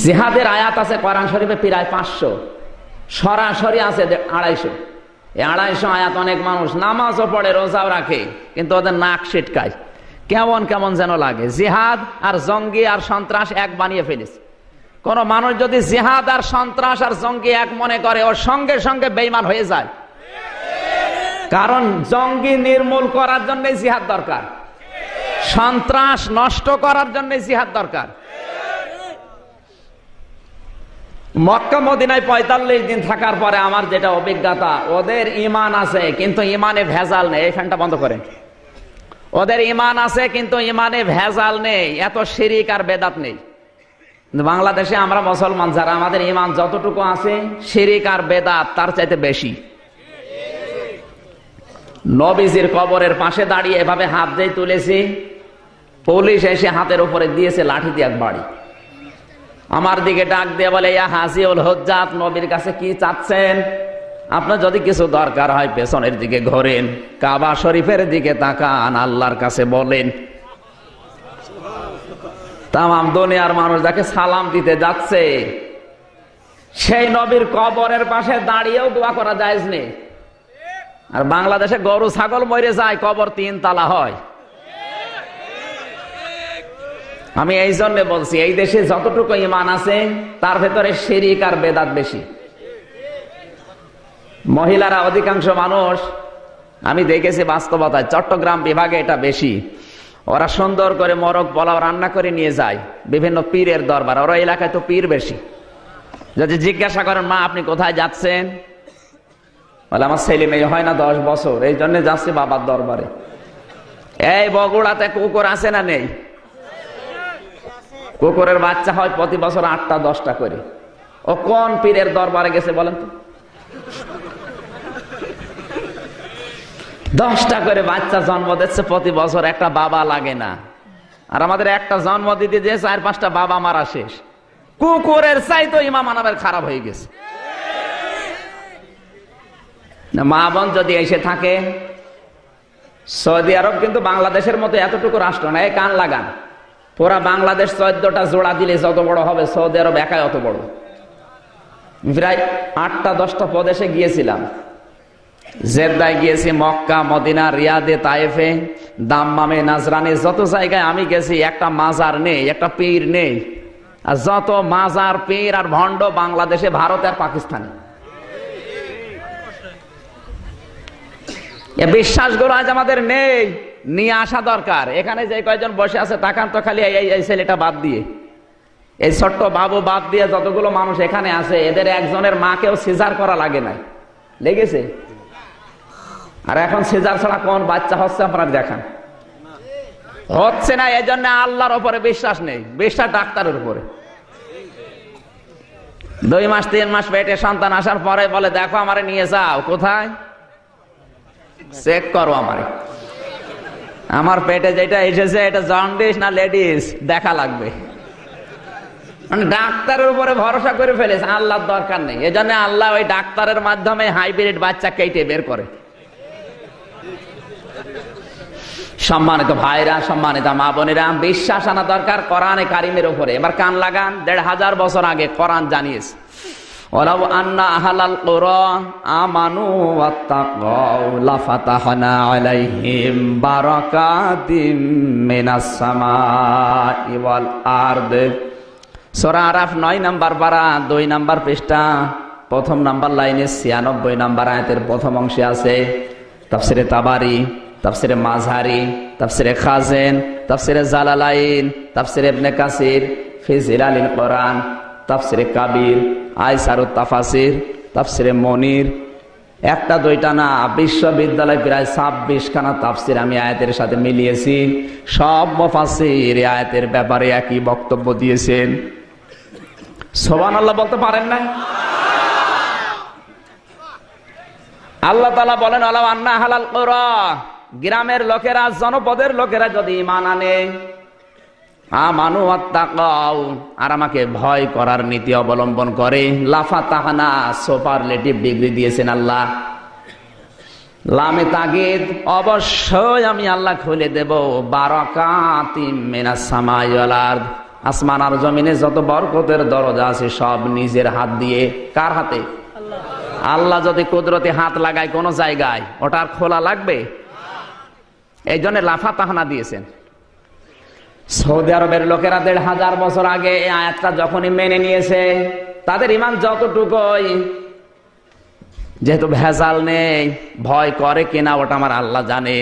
জিহাদের আয়াত আছে কোরআন শরীফে প্রায় 500, সরাসরি আছে 250। এই 250 আয়াত অনেক মানুষ নামাজও পড়ে, রোজাও রাখে, কিন্তু ওদের নাক ছিটকায়, কেমন কেমন যেন লাগে। জিহাদ আর জঙ্গি আর সন্ত্রাস এক বানিয়ে ফেলেছে। কোন মানুষ যদি জিহাদ আর সন্ত্রাস আর জঙ্গি এক মনে করে, ওর সঙ্গে সঙ্গে বেঈমান হয়ে যায়। কারণ জঙ্গি নির্মূল করার জন্য জিহাদ দরকার, সন্ত্রাস নষ্ট করার জন্য জিহাদ দরকার। মক্কা মদিনায় 45 দিন থাকার পরে আমার যেটা অভিজ্ঞতা, ওদের ঈমান আছে কিন্তু ঈমানে ভেজাল নেই। এই ফ্যানটা বন্ধ করেন। ওদের ঈমান আছে কিন্তু ঈমানে ভেজাল নেই, এত শিরিক আর বেদাত নেই। বাংলাদেশে আমরা মুসলমান যারা, আমাদের ঈমান যতটুকু আছে শিরিক আর বেদাত তার চাইতে বেশি। নবীজির কবরের পাশে দাঁড়িয়ে এভাবে হাত দিয়ে তুলেছি, পুলিশ এসে হাতের উপরে দিয়েছে লাঠি দিয়ে এক বাড়ি। আমার দিকে ডাক দিয়ে বলে, ইয়া হাজিউল হুজ্জাত, নবীর কাছে কি চাচ্ছেন? আপনার যদি কিছু দরকার হয় পেছনের দিকে ঘোরেন, কাবা শরীফের দিকে তাকান, আল্লাহর কাছে বলেন। তামাম দুনিয়ার মানুষ যাকে সালাম দিতে যাচ্ছে, সেই নবীর কবরের পাশে দাঁড়িয়েও দোয়া করা জায়েজ নেই। আর বাংলাদেশে গরু ছাগল মরে যায়, কবর 3 তালা হয়। আমি এই জন্য বলছি, এই দেশে যতটুকু ঈমান আছে তার ভেতরে শিরিক আর বেদাত বেশি। মহিলারা অধিকাংশ মানুষ, আমি দেখেছি বাস্তবতায়, চট্টগ্রাম বিভাগে এটা বেশি। ওরা সুন্দর করে মরগ পোলাও রান্না করে নিয়ে যায় বিভিন্ন পীরের দরবার। ওরা এলাকায় তো পীর বেশি। যদি জিজ্ঞাসা করেন, মা আপনি কোথায় যাচ্ছেন? বলে, আমার ছেলে মেয়ে হয় না 10 বছর, এই জন্য যাচ্ছি বাবার দরবারে। এই বগুড়াতে কুকুর আছে না নেই? কুকুরের বাচ্চা হয় প্রতি বছর 8টা 10টা করে। ও কোন পীরের দরবারে গেছে বলেন তো? 10টা করে বাচ্চা জন্ম দিচ্ছে প্রতি বছর, একটা বাবা লাগে না। আর আমাদের একটা জন্ম দিতে যে 4-5টা বাবা মারা শেষ। কুকুরের চাইতো ইমাম আনাবের খারাপ হয়ে গেছে। মা বোন যদি এসে থাকে, সৌদি আরব কিন্তু বাংলাদেশের মতো এতটুকু রাষ্ট্র না। এই কান লাগান, পুরা বাংলাদেশ 14টা জোড়া দিলে যত বড় হবে, সৌদি আরব একাই অত বড়। প্রায় 8টা 10টা প্রদেশে গিয়েছিলাম। জেদ্দায় গিয়েছি, মক্কা, মদিনা, রিয়াদে, তায়েফে, দাম্মামে, নাজরানে, যত জায়গায় আমি গেছি একটা মাজার নেই, একটা পীর নেই। আর যত মাজার, পীর আর ভণ্ড বাংলাদেশে, ভারত আর পাকিস্তানে। বিশ্বাসগুলো আজ আমাদের নেই, নিয়ে আসা দরকার। এখানে যে কয়জন বসে আছে তাকান তো খালি এই ছেলেটা বাদ দিয়ে, এই ছোট্ট বাবু বাদ দিয়ে যতগুলো মানুষ এখানে আছে, এদের একজনের মাকেও সিজার করা লাগে নাই, লেগেছে? আর এখন সিজার ছাড়া কোন বাচ্চা হচ্ছে আপনারা দেখান? হচ্ছে না। এই জন্য আল্লাহর উপরে বিশ্বাস নেই, বিশ্বাস ডাক্তারের উপরে। 2 মাস 3 মাস পেটে সন্তান আসার পরে বলে, দেখো আমারে নিয়ে যাও। কোথায়? চেক করো আমারে, আমার পেটে যেটা এসেছে এটা জন্ডিস না লেডিস দেখা লাগবে। মানে ডাক্তারের উপরে ভরসা করে ফেলেছে, আল্লাহর দরকার নেই। এজন্য আল্লাহ ওই ডাক্তারের মাধ্যমে হাইব্রিড বাচ্চা কেটে বের করে। সম্মানিত ভাইরা, সম্মানিত মা বোনেরা, বিশ্বাস আনা দরকার কোরআনে কারিমের উপরে। এবার কান লাগান, 1500 বছর আগে কোরআন জানিয়েছে, ওয়ালাউ আন্না আহলাল কুরা আমানু ওয়াত্তাকাউ লাফাতাহনা আলাইহিম বারাকাতিম মিনাস সামাই ওয়াল আরদ। সূরা আরাফ 9 নম্বর পারা, 2 নম্বর পৃষ্ঠা, 1 নম্বর লাইনে 96 নম্বর আয়াতের প্রথম অংশে আছে তাফসিরে তাবারি, তাফসিরে মাযহারি, তাফসিরে খাজেন, তাফসিরে জালালাইন, তাফসিরে ইবনে কাসির, ফি জিলালিল কোরআন, তাফসিরে কাবীর, আইসারুত তাফাসির, তাফসিরে মনির। একটা দুইটা না, বিশ্ববিদ্যালয় প্রায় 26 খানা তাফসির আমি আয়াতের সাথে মিলিয়েছি। সব মুফাসসির এই আয়াতের ব্যাপারে একই বক্তব্য দিয়েছেন। সুবহানাল্লাহ বলতে পারেন না? আল্লাহ তাআলা বলেন, ওয়ালাউ আন্না আহলাল কুরা, গ্রামের লোকেরা, জনপদের লোকেরা যদি ঈমান আনে, আমানু ওয়াত্তাকাউ, আর আমাকে ভয় করার নীতি অবলম্বন করে, লাফাতাহনা, সুপারলেটিভ ডিগ্রি দিয়েছেন আল্লাহ। লামে তাগিদ, অবশ্যই আমি আল্লাহ খুলে দেব, বারাকাতিম মিনাস সামাই ওয়াল আরদ, আসমান আর জমিনে যত বরকতের দরজা আছে সব নিজের হাত দিয়ে। কার হাতে? আল্লাহ যদি কুদরতি হাত লাগায় কোন জায়গায়, ওটা আর খোলা লাগবে? এই জন্য লাফা তাহানা দিয়েছেন। সৌদি আরবের লোকেরা ১৫০০ বছর আগে এই আয়াতটা যখনই মেনে নিয়েছে, তাদের ইমান যতটুকুই, যেহেতু ভেজাল নেই, ভয় করে কিনা ওটা আমার আল্লাহ জানে।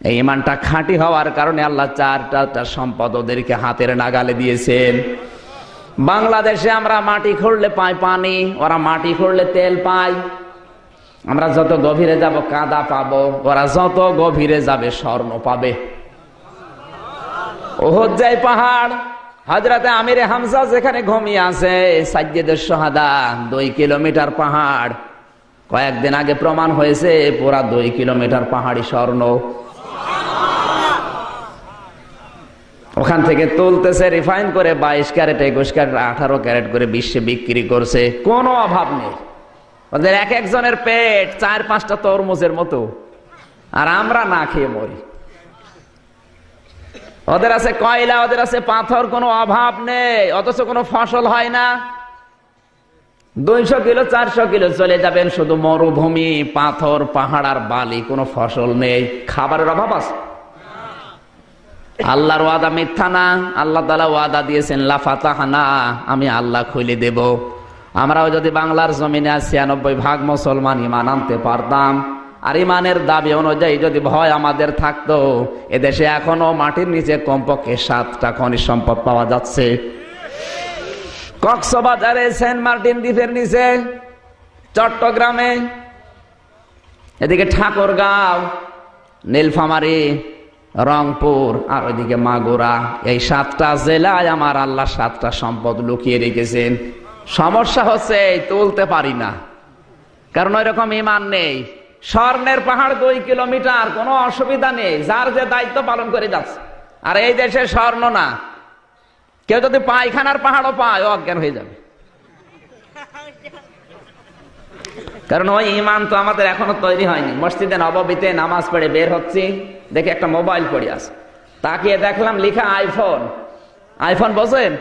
এই ইমানটা খাঁটি হওয়ার কারণে আল্লাহ চারটা সম্পদ ওদেরকে হাতের নাগালে দিয়েছেন। বাংলাদেশে আমরা মাটি খুঁড়লে পাই পানি, ওরা মাটি খুঁড়লে তেল পায়। আমরা যত গভীরে যাব কাদা পাবো, ওরা যত গভীরে যাবে স্বর্ণ পাবে। ওহদ যায় পাহাড়, হযরতে আমিরে হামজা যেখানে ঘুমিয়ে আছে, সাইয়্যিদুশ শুহাদা, 2 কিলোমিটার পাহাড়। কয়েকদিন আগে প্রমাণ হয়েছে পুরা 2 কিলোমিটার পাহাড়ি স্বর্ণ। ওখান থেকে তুলতেছে রিফাইন করে 22 ক্যারেট, 21 ক্যারেট, 18 ক্যারেট করে বিশ্বে বিক্রি করছে। কোনো অভাব নেই। ওদের এক একজনের পেট 4-5টা তরমুজের মতো, আর আমরা না খেয়ে মরি। ওদের আছে কয়লা, ওদের আছে পাথর, কোনো অভাব নেই, অথচ কোনো ফসল হয় না। 200 কিলো 400 কিলো চলে যাবেন, শুধু মরুভূমি, পাথর, পাহাড় আর বালি, কোনো ফসল নেই। খাবারের অভাব আছে? আল্লাহর ওয়াদা মিথ্যা না। আল্লাহ তাআলা ওয়াদা দিয়েছেন লাফাতাহনা, আমি আল্লাহ খুলে দেব। আমরাও যদি বাংলার জমিনে 96% মুসলমান ঈমান আনতে পারতাম, আর ঈমানের দাবি অনুযায়ী যদি ভয় আমাদের থাকতো, এদেশে এখনো মাটির নিচে কমপক্ষে 7টা খনিজ সম্পদ পাওয়া যাচ্ছে। কক্সবাজারে, সেন্ট মার্টিন দ্বীপের নিচে, চট্টগ্রামে, এদিকে ঠাকুরগাঁও, নীলফামারী, রংপুর, আর ওইদিকে মাগুরা, এই 7টা জেলায় আমার আল্লাহ 7টা সম্পদ লুকিয়ে রেখেছেন। সমস্যা হচ্ছে তুলতে পারি না, কারণ ওই রকম ঈমান নেই। স্বর্ণের পাহাড় 2 কিলোমিটার, কোনো অসুবিধা নেই, যার যে দায়িত্ব পালন করে যাচ্ছে। আর এই দেশে স্বর্ণ না, কেউ যদি পায়খানার পাহাড়ও পায়, অজ্ঞান হয়ে যাবে। কারণ ওই ঈমান তো আমাদের এখনো তৈরি হয়নি। মসজিদে নববীতে নামাজ পড়ে বের হচ্ছি, দেখে একটা মোবাইল পড়ে আছে, তাকিয়ে দেখলাম লেখা আইফোন। আইফোন বোঝেন?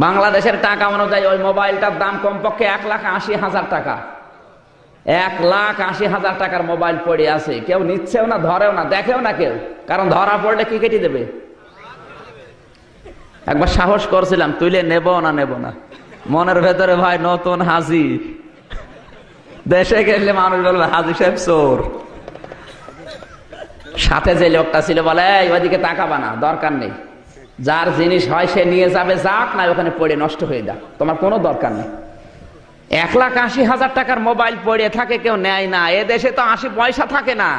বাংলাদেশের টাকা অনুযায়ী ওই মোবাইলটার দাম কমপক্ষে 1,80,000 টাকা। 1,80,000 টাকার মোবাইল পড়ে আছে, কেউ নিচ্ছেও না, ধরেও না, দেখেও না কেউ, কারণ ধরা পড়লে কি কেটে দেবে। একবার সাহস করছিলাম তুলে নেব না, মনের ভেতরে ভাই নতুন হাজি, দেশে গেলে মানুষ বলবে হাজি সাহেব চোর। সাথে যে লোকটা ছিল বলে ওইদিকে তাকাবা না, দরকার নেই, যার জিনিস হয় সে নিয়ে যাবে, যাক না ওখানে পড়ে নষ্ট হয়ে যাক, তোমার কোনো দরকার নেই। 1,80,000 টাকার মোবাইল পড়ে থাকে, কেউ নেয় না। এদেশে তো 80 পয়সা থাকে না।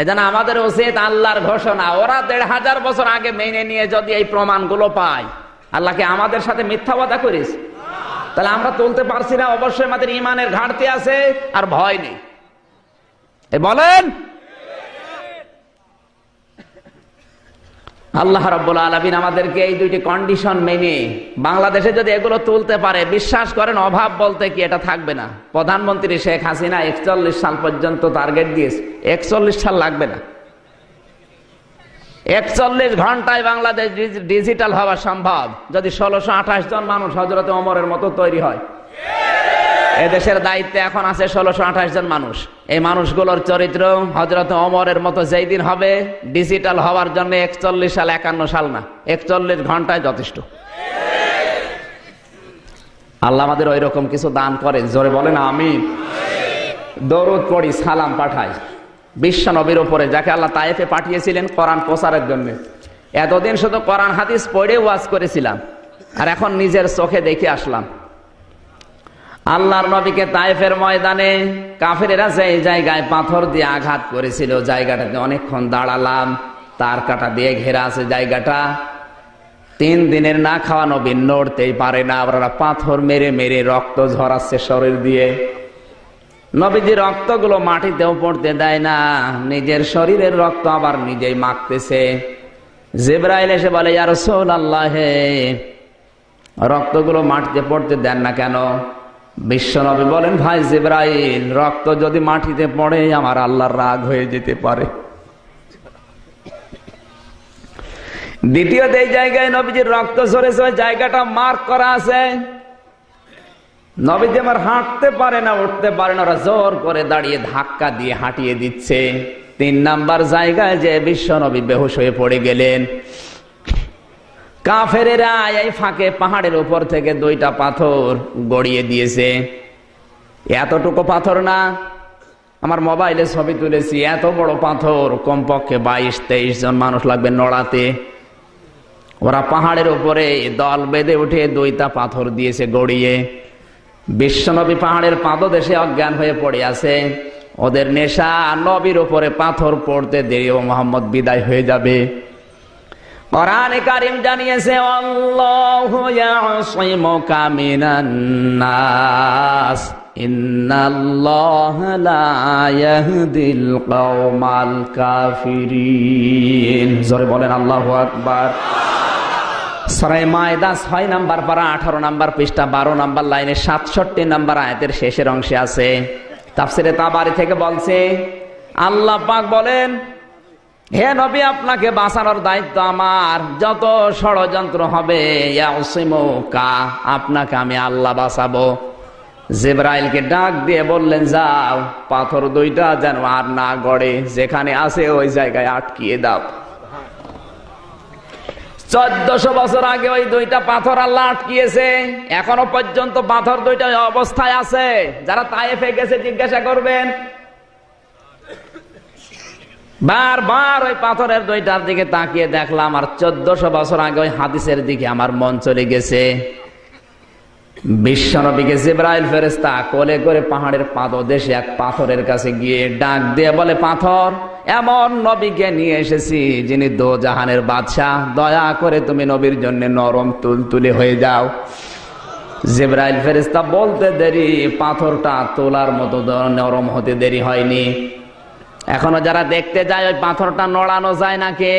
এজন্য আমাদের উচিত, আল্লাহর ঘোষণা, ওরা 1,500 বছর আগে মেনে নিয়ে যদি এই প্রমাণগুলো পায়, আল্লাহকে আমাদের সাথে মিথ্যা ওয়াদা করিস, তাহলে আমরা তুলতে পারছি না। অবশ্যই আমাদের ঈমানের ঘাটতি আছে, আর ভয় নেই। বলেন, আল্লাহ রাব্বুল আলামিন আমাদেরকে এই 2টি কন্ডিশন মেনে বাংলাদেশে যদি এগুলো তুলতে পারে, বিশ্বাস করেন অভাব বলতে কি এটা থাকবে না। প্রধানমন্ত্রী শেখ হাসিনা 41 সাল পর্যন্ত টার্গেট দিয়েছে, 41 সাল লাগবে না। 41 ঘন্টায় বাংলাদেশ ডিজিটাল হওয়া সম্ভব, যদি 1628 জন মানুষ হযরত ওমরের মতো তৈরি হয়। এদেশের দায়িত্বে এখন আছে 1628 জন মানুষ। এই মানুষগুলোর চরিত্র হযরত ওমরের মতো যেই দিন হবে, ডিজিটাল হওয়ার জন্য 41 সাল 51 সাল না, 41 ঘন্টায় যথেষ্ট। আল্লাহ আমাদের ওই রকম কিছু দান করেন, জোরে বলেন আমিন। দরুদ পড়ি, সালাম পাঠাই বিশ্ব নবীর উপরে, যাকে আল্লাহ তায়েফে পাঠিয়েছিলেন কোরআন প্রচারের জন্য। এতদিন শুধু কোরআন হাদিস পড়ে ওয়াজ করেছিলাম, আর এখন নিজের চোখে দেখে আসলাম। আল্লাহর নবীকে তায়েফের ময়দানে কাফেরেরা যে জায়গায় পাথর দিয়ে আঘাত করেছিল, জায়গাটাতে অনেকক্ষণ দাঁড়ালাম। তার কাটা দিয়ে ঘেরা আছে জায়গাটা। 3 দিনের না খাওয়া নবী নড়তেই পারে না, ওরা পাথর মেরে মেরে রক্ত ঝরাচ্ছে শরীর দিয়ে। নবীজি রক্তগুলো মাটিতেও পড়তে দেয় না, নিজের শরীরের রক্ত আবার নিজেই মাখতেছে। জিবরাইল এসে বলে, ইয়া রাসূলুল্লাহ, রক্তগুলো মাটিতে পড়তে দেন না কেন? বিশ্বনবী বলেন, ভাই জিবরাইল, রক্ত যদি মাটিতে পড়ে আমার আল্লাহর রাগ হয়ে যেতে পারে। দ্বিতীয়ত এই জায়গায় নবীজির রক্ত ঝরেছে, ওই জায়গাটা মার্ক করা আছে। নবীজি আমার হাঁটতে পারে না, উঠতে পারে না, ওরা জোর করে দাঁড়িয়ে ধাক্কা দিয়ে হাঁটিয়ে দিচ্ছে। 3 নাম্বার জায়গায় যে বিশ্ব নবী বেহুশ হয়ে পড়ে গেলেন। কাফেরেরা এই ফাঁকে পাহাড়ের উপর থেকে 2টা পাথর গড়িয়ে দিয়েছে। এতটুকু পাথর না, আমার মোবাইলে ছবি তুলেছি, এত বড় পাথর, কমপক্ষে 22-23 জন মানুষ লাগবে নড়াতে। ওরা পাহাড়ের উপরে দল বেঁধে উঠে 2টা পাথর দিয়েছে গড়িয়ে। বিশ্বনবী পাহাড়ের পাদদেশে অজ্ঞান হয়ে পড়ে আছে। ওদের নেশা, নবীর উপরে পাথর পড়তে দেরি ও মোহাম্মদ বিদায় হয়ে যাবে। কোরআনে কারীম জানিয়েছে, আল্লাহু ইয়াসিমুকা মিনান নাস ইন্নাল্লাহা লা ইয়াহদিল কওমাল কাফিরিন। জোরে বলেন আল্লাহু আকবার। সূরা মায়দা 6 নাম্বার পারা 18 নাম্বার পৃষ্ঠা 12 নাম্বার লাইনে 67 নাম্বার আয়াতের শেষের অংশে আছে। তাফসিরে তাবারি থেকে বলছে, আল্লাহ পাক বলেন, হে নবী, আপনাকে বাঁচানোর দায়িত্ব আমার। যত ষড়যন্ত্র হবে, ইয়াসিমুকা, আপনাকে আমি আল্লাহ বাঁচাবো। জিবরাইলকে ডাক দিয়ে বললেন, যাও, পাথর 2টা যেন আর না গড়ে, যেখানে আছে ওই জায়গায় আটকিয়ে দাও। 1400 বছর আগে ওই 2টা পাথর আল্লাহ আটকিয়েছে। এখনো পর্যন্ত পাথর 2টা অবস্থায় আছে। যারা তায়েফে গেছে জিজ্ঞাসা করবেন। বারবার ওই পাথরের 2টার দিকে তাকিয়ে দেখলাম, আর 1400 বছর আগে ওই হাদিসের দিকে আমার মন চলে গেছে। বিশ্বনবীকে জিবরাইল ফেরেশতা কোলে করে পাহাড়ের পাদদেশে এক পাথরের কাছে গিয়ে ডাক দিয়ে বলে, পাথর, এমন নবীকে নিয়ে এসেছি যিনি দোজাহানের বাদশা, দয়া করে তুমি নবীর জন্য নরম তুলতুলে হয়ে যাও। জিবরাইল ফেরেশতা বলতে দেরি, পাথরটা তোলার মতো নরম হতে দেরি হয়নি। এখনো যারা দেখতে যায় ওই পাথরটা নড়ানো যায় নাকি,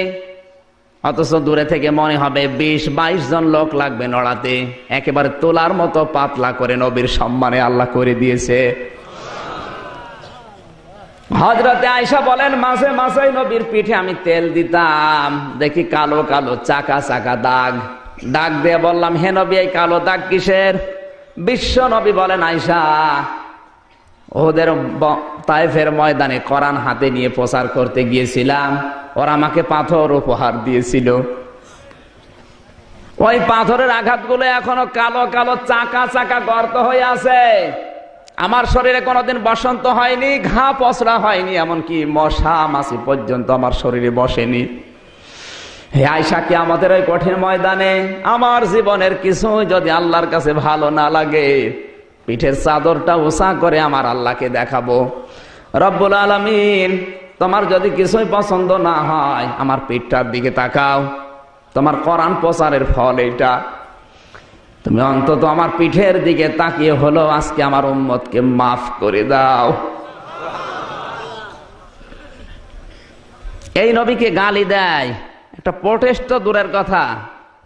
অথচ দূরে থেকে মনে হবে 20-22 জন লোক লাগবে নড়াতে। একেবারে তোলার মতো পাতলা করে নবীর সম্মানে আল্লাহ করে দিয়েছে। হযরতে আয়েশা বলেন, মাঝে মাঝে নবীর পিঠে আমি তেল দিতাম, দেখি কালো কালো চাকা চাকা দাগ। ডাক দিয়ে বললাম, হে নবী, এই কালো দাগ কিসের? বিশ্ব নবী বলেন, আয়েশা, ওদের তায়েফের ময়দানে কোরআন হাতে নিয়ে প্রচার করতে গিয়েছিলাম, ওরা আমাকে পাথর উপহার দিয়েছিল। ওই পাথরের আঘাতগুলো এখনো কালো কালো চাকা চাকা গর্ত হয়ে আছে। আমার শরীরে কোনোদিন বসন্ত হয়নি, ঘা পচড়া হয়নি, এমনকি মশা মাছি পর্যন্ত আমার শরীরে বসেনি। হে আয়েশা, কিয়ামতের ওই কঠিন ময়দানে আমার জীবনের কিছু যদি আল্লাহর কাছে ভালো না লাগে, পিঠের চাদরটা উঁচা করে আমার আল্লাহকে দেখাবো। রব্বুল আলামিন, তোমার যদি কিছুই পছন্দ না হয়, আমার পিঠটার দিকে তাকাও। তোমার কোরআন প্রচারের ফল এটা। তুমি অন্তত আমার পিঠের দিকে তাকিয়ে হলো আজকে আমার উম্মতকে মাফ করে দাও। এই নবীকে গালি দেয়, একটা প্রোটেস্ট তো দূরের কথা,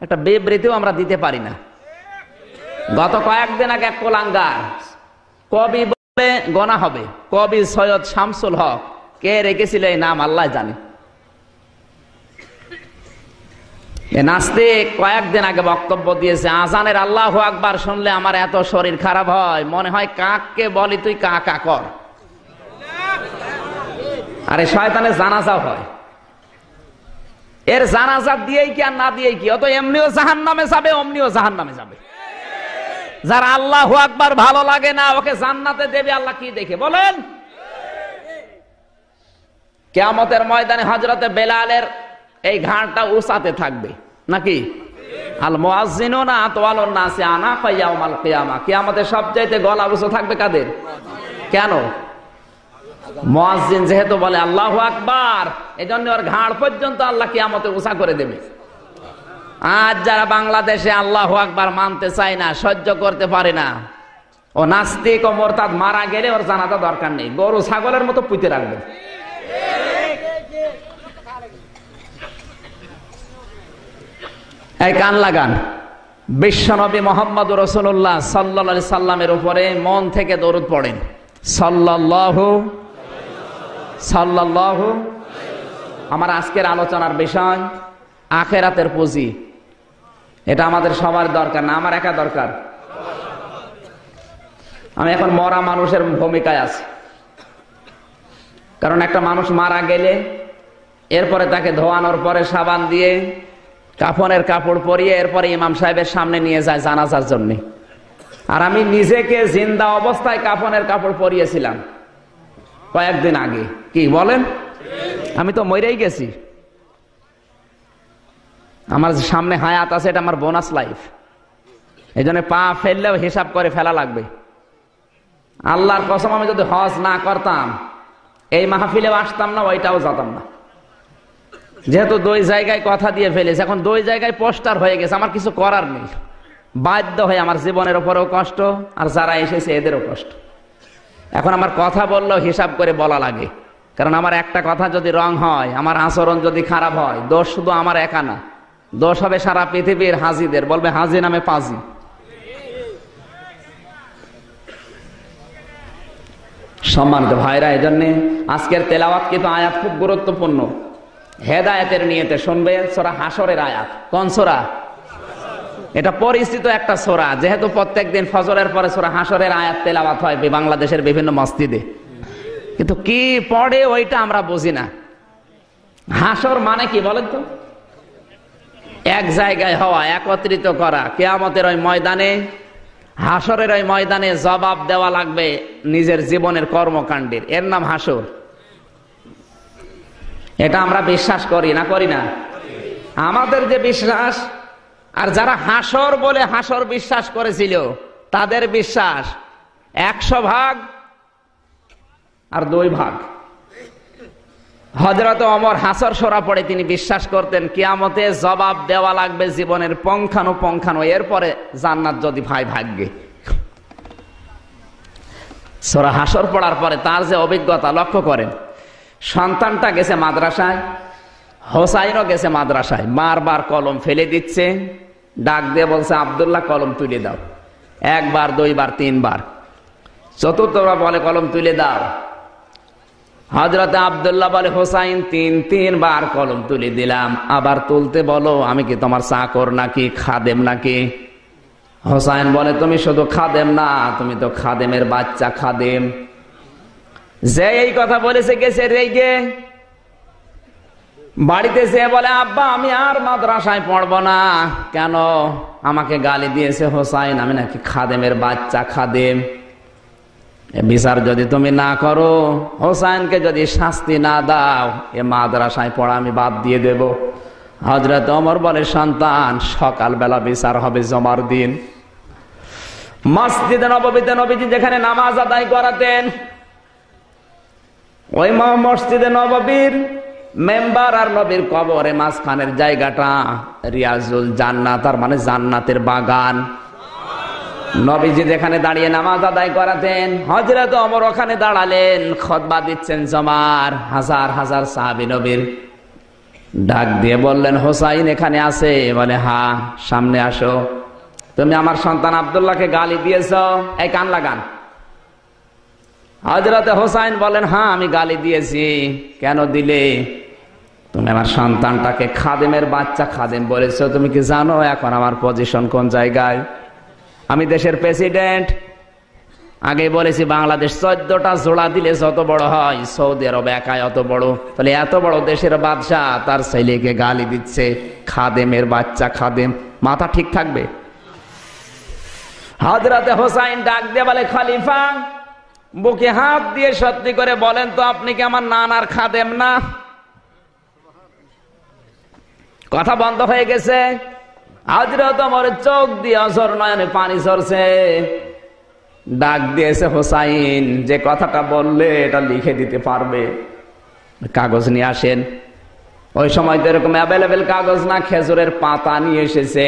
একটা বিবৃতিও আমরা দিতে পারি না। গত কয়েকদিন আগে এক কোলাঙ্গার কবি বলে গোনা হবে, কবি সৈয়দ শামসুল হক, কে রেখেছিল এই নাম আল্লাহ জানে। নাস্তিক কয়েকদিন আগে বক্তব্য দিয়েছে, আজানের আল্লাহু আকবার শুনলে আমার এত শরীর খারাপ হয়, মনে হয় কাককে বলি তুই কা কা কর। আরে শয়তানের জানাজা হয়, এর জানাজা দিয়েই কি আর না দিয়েই কি, ও তো এমনিও জাহান্নামে যাবে, অমনিও জাহান্নামে যাবে। যার আল্লাহু আকবার ভালো লাগে না, ওকে জান্নাতে দেবে আল্লাহ কি দেখে বলেন? কিয়ামতের ময়দানে হযরতে বেলালের এই ঘাড়টা উঁচাতে থাকবে নাকি? আল মুয়াজ্জিনুনা আতওয়ালুন নাসি আনাকা ইয়াউমাল কিয়ামা, কিয়ামতে সবচাইতে গলা উঁচু থাকবে কাদের? কেন? মুয়াজ্জিন যেহেতু বলে আল্লাহু আকবার, এজন্য ওর ঘাড় পর্যন্ত আল্লাহ কিয়ামতে উঁচা করে দেবে। আজ যারা বাংলাদেশে আল্লাহু আকবার মানতে চায় না, সহ্য করতে পারে না, ও নাস্তিক ও মুরতাদ মারা গেলে ওর জানাজা দরকার নেই, গরু ছাগলের মতো পুঁতে রাখবে। এই কান লাগান, বিশ্বনবী মুহাম্মদুর রাসূলুল্লাহ সাল্লাল্লাহু আলাইহি সাল্লামের উপরে মন থেকে দরুদ পড়েন। সাল্লাল্লাহু সাল্লাল্লাহু। আমার আজকের আলোচনার বিষয় আখেরাতের পুঁজি। এটা আমাদের সবার দরকার না, আমার একা দরকার। আমি এখন মরা মানুষের ভূমিকায় আছি, কারণ একটা মানুষ মারা গেলে এরপরে তাকে ধোয়ানোর পরে সাবান দিয়ে কাফনের কাপড় পরিয়ে এরপরে ইমাম সাহেবের সামনে নিয়ে যায় জানাজার জন্য। আর আমি নিজেকে জিন্দা অবস্থায় কাফনের কাপড় পরিয়েছিলাম কয়েকদিন আগে। কি বলেন? আমি তো মরেই গেছি। আমার সামনে হায়াত আছে, এটা আমার বোনাস লাইফ। এই জন্য পা ফেললেও হিসাব করে ফেলা লাগবে। আল্লাহর কসম, আমি যদি হজ না করতাম এই মাহফিলেও আসতাম না, ওইটাও যেতাম না। যেহেতু দুই জায়গায় কথা দিয়ে ফেলেছে, এখন দুই জায়গায় পোস্টার হয়ে গেছে, আমার কিছু করার নেই। বাধ্য হয়ে আমার জীবনের উপরেও কষ্ট, আর যারা এসেছে এদেরও কষ্ট। এখন আমার কথা বললেও হিসাব করে বলা লাগে, কারণ আমার একটা কথা যদি রং হয়, আমার আচরণ যদি খারাপ হয়, দোষ শুধু আমার একা না, দোষ হবে সারা পৃথিবীর হাজিদের। বলবে হাজি নামে পাজি। সম্মানিত ভাইরা, এই জন্য আজকের তেলাওয়াত কিন্তু আয়াত খুব গুরুত্বপূর্ণ। হেদায়েতের নিয়তে শুনবে সূরা হাশরের আয়াত। কোন সূরা? এটা পরিচিত একটা সূরা, যেহেতু প্রত্যেকদিন ফজরের পরে সূরা হাশরের আয়াত তেলাওয়াত হয় বাংলাদেশের বিভিন্ন মসজিদে, কিন্তু কি পড়ে ওইটা আমরা বুঝি না। হাশর মানে কি বলেন তো? এক জায়গায় হওয়া, একত্রিত করা। কিয়ামতের ওই ময়দানে, হাশরের ওই ময়দানে জবাব দেওয়া লাগবে নিজের জীবনের কর্মকাণ্ডের, এর নাম হাশর। এটা আমরা বিশ্বাস করি না, করি না? আমাদের যে বিশ্বাস, আর যারা হাশর বলে হাশর বিশ্বাস করেছিল তাদের বিশ্বাস 100 ভাগ আর 2 ভাগ। হযরত ওমর হাশর সূরা পড়ে তিনি বিশ্বাস করতেন কিয়ামতে জবাব দেওয়া লাগবে জীবনের পুঙ্খানুপুঙ্খানু, এরপরে জান্নাত যদি ভাই ভাগ্যে। সূরা হাশর পড়ার পরে তার যে অভিজ্ঞতা লক্ষ্য করেন। সন্তানটা গেছে মাদ্রাসায়, হোসাইনও গেছে মাদ্রাসায়, বারবার কলম ফেলে দিচ্ছে, ডাক দিয়ে বলছে আব্দুল্লাহ কলম তুলে দাও। 1 বার 2 বার 3 বার, চতুর্থবার বলে কলম তুলে দাও। হযরত আব্দুল্লাহ বলে হোসাইন 3 বার কলম তুলে দিলাম, আবার তুলতে বলো, আমি কি তোমার চাকর নাকি, খাদেম নাকি? হোসাইন বলে তুমি শুধু খাদেম না, তুমি তো খাদেমের বাচ্চা খাদেম। যে এই কথা বলেছে গেছে রেগে, বাড়িতে যেয়ে বলে আব্বা আমি আর মাদ্রাসায় পড়বো না। কেন? আমাকে গালি দিয়েছে হোসাইন, আমি নাকি খাদেমের বাচ্চা খাদেম। বিচার যদি তুমি না করো, হোসাইনকে যদি শাস্তি না দাও, এ মাদ্রাসায় পড়া আমি বাদ দিয়ে দেব। হযরত ওমর বলে সন্তান, সকালবেলা বিচার হবে জমার দিন। মসজিদে নববীতে নবীজি যেখানে নামাজ আদায় করাতেন, ওই মসজিদে নববীর মেম্বার আর নবীর কবরে মাঝখানের জায়গাটা রিয়াজুল জান্নাত, তার মানে জান্নাতের বাগান। নবীজি যেখানে দাঁড়িয়ে নামাজ আদায় করাতেন, হযরত ওমর ওখানে দাঁড়ালেন, খুতবা দিচ্ছেন জমার। হাজার হাজার সাহাবী নবীর। ডাক দিয়ে বললেন হোসাইন এখানে আছে? বলে হ্যাঁ, সামনে আসো। তুমি আমার সন্তান আব্দুল্লাহকে গালি দিয়েছ, এই কান লাগান। হযরত হোসাইন বলেন হ্যাঁ আমি গালি দিয়েছি। কেন দিলে? তুমি আমার সন্তানটাকে খাদেমের বাচ্চা খাদেম বলেছো। তুমি কি জানো এখন আমার পজিশন কোন জায়গায়? আমি দেশের প্রেসিডেন্ট। আগে বলেছি বাংলাদেশ 14টা জোড়া দিলে যত বড় হয়, সৌদি আরব একাই অত বড়। তাহলে এত বড় দেশের বাদশাহ তার ছেলেকে গালি দিচ্ছে খাদেমের বাচ্চা খাদেম, মাথা ঠিক থাকবে? হযরত হোসাইন ডাক দিয়ে বলে খলিফা, বুকে হাত দিয়ে সত্যি করে বলেন তো আপনি কি আমার নানার খাদেম না? কথা বন্ধ হয়ে গেছে। হযরত ওমরের চোখ দিয়ে অঝর নয়নে পানি ঝরছে। ডাক দিয়েছে হোসাইন, যে কথাটা বললে এটা লিখে দিতে পারবে? কাগজ নিয়ে আসেন। ওই সময় তো এরকম অ্যাভেলেবেল কাগজ না, খেজুরের পাতা নিয়ে এসেছে।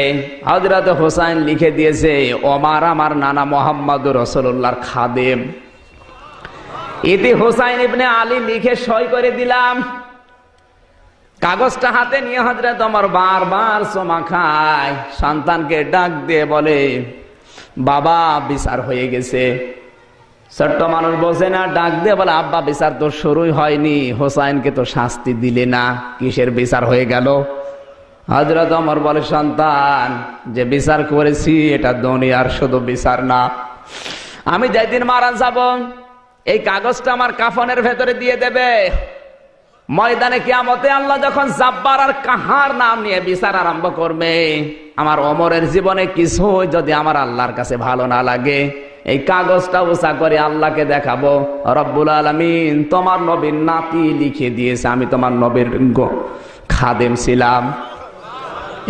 হযরত হোসাইন লিখে দিয়েছে ওমর আমার নানা মুহাম্মদুর রাসূলুল্লাহর খাদেম। ইতি হোসাইন ইবনে আলী লিখে সই করে দিলাম। কাগজটা হাতে নিয়ে হযরত ওমর বারবার চুমা খায়। সন্তানকে ডাক দিয়ে বলে বাবা বিচার হয়ে গেছে। ছোট্ট মানুষ বোঝে না, ডাক দিয়ে বলে আব্বা বিচার তো শুরুই হয়নি, হোসাইনকে তো শাস্তি দিলে না, কিসের বিচার হয়ে গেল? হযরত ওমর বলে, সন্তান, যে বিচার করেছি এটা দুনিয়ার শুধু বিচার না, আমি যেদিন মারা যাব এই কাগজটা আমার কাফনের ভেতরে দিয়ে দেবে। ময়দানে কিয়ামতে আল্লাহ যখন জাব্বার আর কাহার নাম নিয়ে বিচার আরম্ভ করবে, আমার ওমরের জীবনে কিছু যদি আমার আল্লাহর কাছে ভালো না লাগে, এই কাগজটা উঁচা করে আল্লাহকে দেখাবো, রব্বুল আলামিন তোমার নবীর নাতি লিখে দিয়েছে আমি তোমার নবীর খাদেম ছিলাম,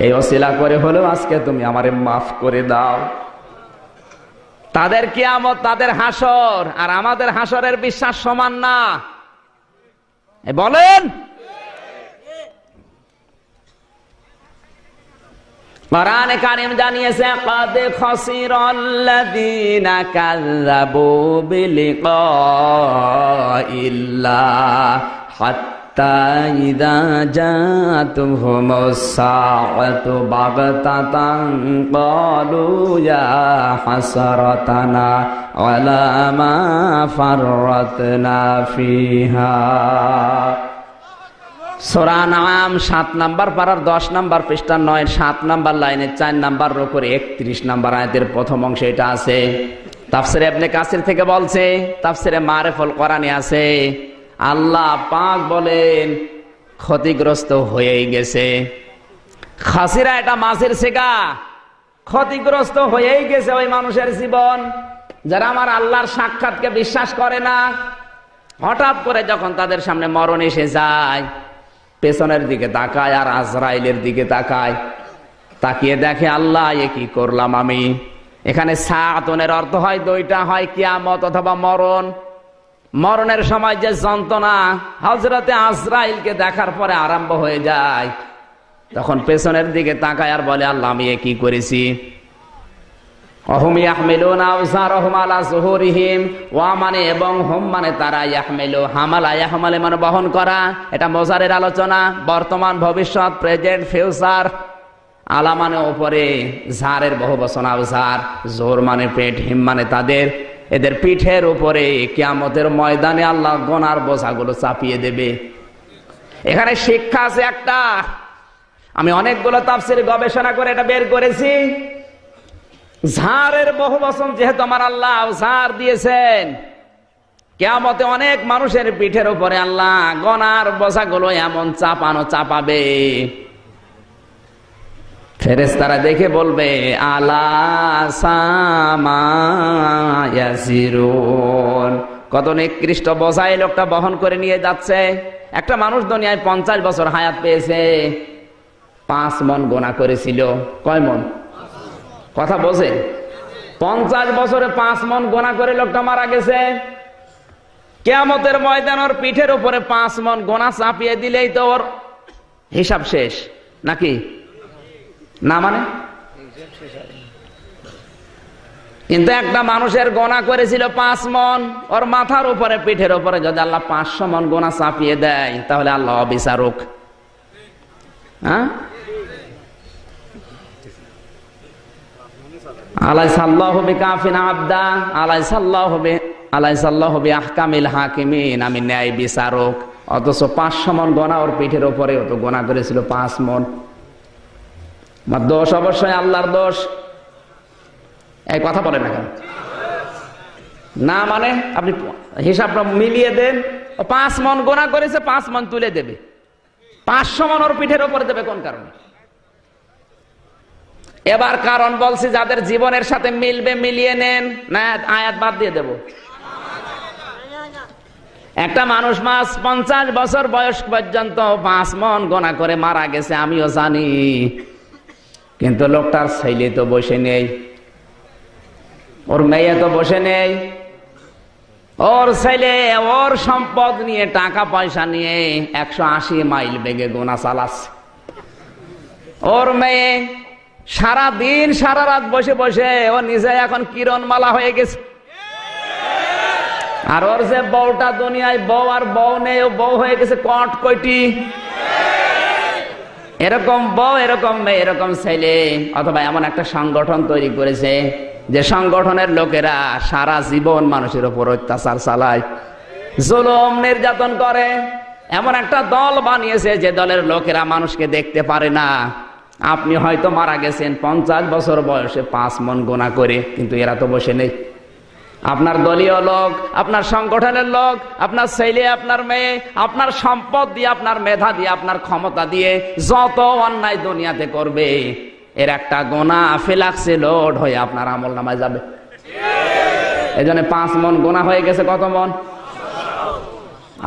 এই ওসিলা করে হলেও আজকে তুমি আমারে মাফ করে দাও। তাদের কিয়ামত, তাদের হাসর আর আমাদের হাসরের বিশ্বাস সমান না, বলেন। কোরআনে কারীম জানিয়েছে, ক্বাদ খাসিরাল্লাযীনা কাযযাবু বিলিকাইল্লাহ হাত্তা ইযা জাআতুহুমুস সাআতু বাগতাতান ক্বালু ইয়া হাসরাতানা আলা মা ফাররাতনা ফিহা। সূরা নাম 7 নম্বর পারার 10 নম্বর পৃষ্ঠা 9 7 নম্বর লাইনে 4 নম্বর রুকুর 31 নম্বর আয়াতের প্রথম অংশে এটা আছে। তাফসীরে ইবনে কাসির থেকে বলছে, তাফসীরে মারিফুল কোরআনে আছে, আল্লাহ পাক বলেন ক্ষতিগ্রস্ত হয়েই গেছে। খাসিরা এটা মাছের শেখা, ক্ষতিগ্রস্ত হয়েই গেছে ওই মানুষের জীবন যারা আমার আল্লাহর সাক্ষাৎকে বিশ্বাস করে না। হঠাৎ করে যখন তাদের সামনে মরণ এসে যায়, পেছনের দিকে তাকায় আর আজরাইলের দিকে তাকায়, তাকিয়ে দেখে আল্লাহ এ কি করলাম আমি। এখানে সাআতুনের অর্থ হয় দুইটা, হয় কিয়ামত অথবা মরণ। মরণের সময় যে যন্ত্রণা হযরতে আজরাইলকে দেখার পরে আরম্ভ হয়ে যায়, তখন পেছনের দিকে তাকায় আর বলে আল্লাহ আমি এ কি করেছি। অহুম ইয়াহমিলুনা আওযারহুম আলা যুহুরিহিম, ওয়া মানে এবং হুম মানে তারা, ইয়াহমিলু হামালা ইয়াহমালে মানে বহন করা, এটা মোজারের আলোচনা, বর্তমান ভবিষ্যৎ প্রেজেন্ট ফিউচার। আলা মানে উপরে, জারের বহুবচন আওযার, জোর মানে পেট, হিম মানে তাদের, এদের পিঠের উপরে কিয়ামতের ময়দানে আল্লাহ গোনার বোঝাগুলো চাপিয়ে দেবে। এখানে শিক্ষা আছে একটা, আমি অনেকগুলো তাফসীর গবেষণা করে এটা বের করেছি। ঝাড়ের বহুবচন যেহেতু আমার আল্লাহ ঝাড় দিয়েছেন, কিয়ামতে অনেক মানুষের পিঠের উপরে আল্লাহ গোনার বোঝাগুলো এমন চাপাবে, ফেরেশতারা দেখে বলবে আলা সামা ইয়াসিরুন, কত নিকৃষ্ট বোঝা এই লোকটা বহন করে নিয়ে যাচ্ছে। একটা মানুষ দুনিয়ায় 50 বছর হায়াত পেয়েছে, 5 মণ গোনা করেছিল। কয় মণ? কথা বোঝে? 50 বছরে 5 মণ গোনা করে লোকটা মারা গেছে। কিয়ামতের ময়দান ওর পিঠের উপরে 5 মণ গোনা চাপিয়ে দিলেই তো ওর হিসাব শেষ নাকি না? মানে কিন্তু একটা মানুষের গোনা করেছিল 5 মণ, ওর মাথার উপরে পিঠের উপরে যদি আল্লাহ 500 মণ গোনা চাপিয়ে দেয়, তাহলে আল্লাহ অবিচারক। হ্যাঁ, আলাইসাল্লাহু বিকাফিন আবদা, আলাইসাল্লাহু বিআহকামিল হাকিমিন, আমি ন্যায় বিচারক। অথচ 500 মণ গোনা ওর পিঠের উপরে, ও তো গোনা করেছিল 5 মণ। আমার দোষ অবশ্যই আল্লাহর দোষ। এই কথা বলে না কেন? না মানে আপনি হিসাবটা মিলিয়ে দেন, 5 মণ গোনা করেছে, 5 মণ তুলে দেবে, 500 মণ ওর পিঠের উপরে দেবে কোন কারণে? এবার কারণ বলছি, যাদের জীবনের সাথে মিলবে মিলিয়ে নেন, না আয়াত বাদ দিয়ে দেব। একটা মানুষ 50 বছর বয়স পর্যন্ত 5 মণ গোনা করে মারা গেছে, আমিও জানি, কিন্তু লোকটার ছেলে তো বসে নেই, ওর মেয়ে তো বসে নেই, ওর ছেলে ওর সম্পদ নিয়ে, টাকা পয়সা নিয়ে 180 মাইল বেগে গোনা চালাচ্ছে। ওর মেয়ে সারা দিন সারা রাত বসে বসে ও নিজে এখন কিরণমালা হয়ে গেছে। আর ওর যে বউটা দুনিয়ায় বউ আর বউ নেই, ও বউ হয়ে গেছে কটকটি। এরকম বউ, এরকম মেয়ে, এরকম ছেলে, অথবা এমন একটা সংগঠন তৈরি করেছে যে সংগঠনের লোকেরা সারা জীবন মানুষের উপর অত্যাচার চালায়, জুলুম নির্যাতন করে। এমন একটা দল বানিয়েছে যে দলের লোকেরা মানুষকে দেখতে পারে না, আপনি হয়তো মারা গেছেন 50 বছর বয়সে 5 মণ গোনা করে, কিন্তু এরা তো বসে নেই। আপনার দলীয় লোক, আপনার সংগঠনের লোক, আপনার ছেলে, আপনার মেয়ে, আপনার সম্পদ দিয়ে, আপনার মেধা দিয়ে, আপনার ক্ষমতা দিয়ে যত অন্যায় দুনিয়াতে করবে, এর একটা গোনা ফেলাক্সে লোড হয়ে আপনার আমল নামায় যাবে। এই জন্য 5 মণ গোনা হয়ে গেছে। কত মণ?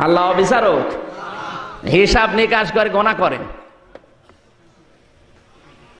আল্লাহ বিচারক, হিসাব নিকাশ করে গোনা করেন।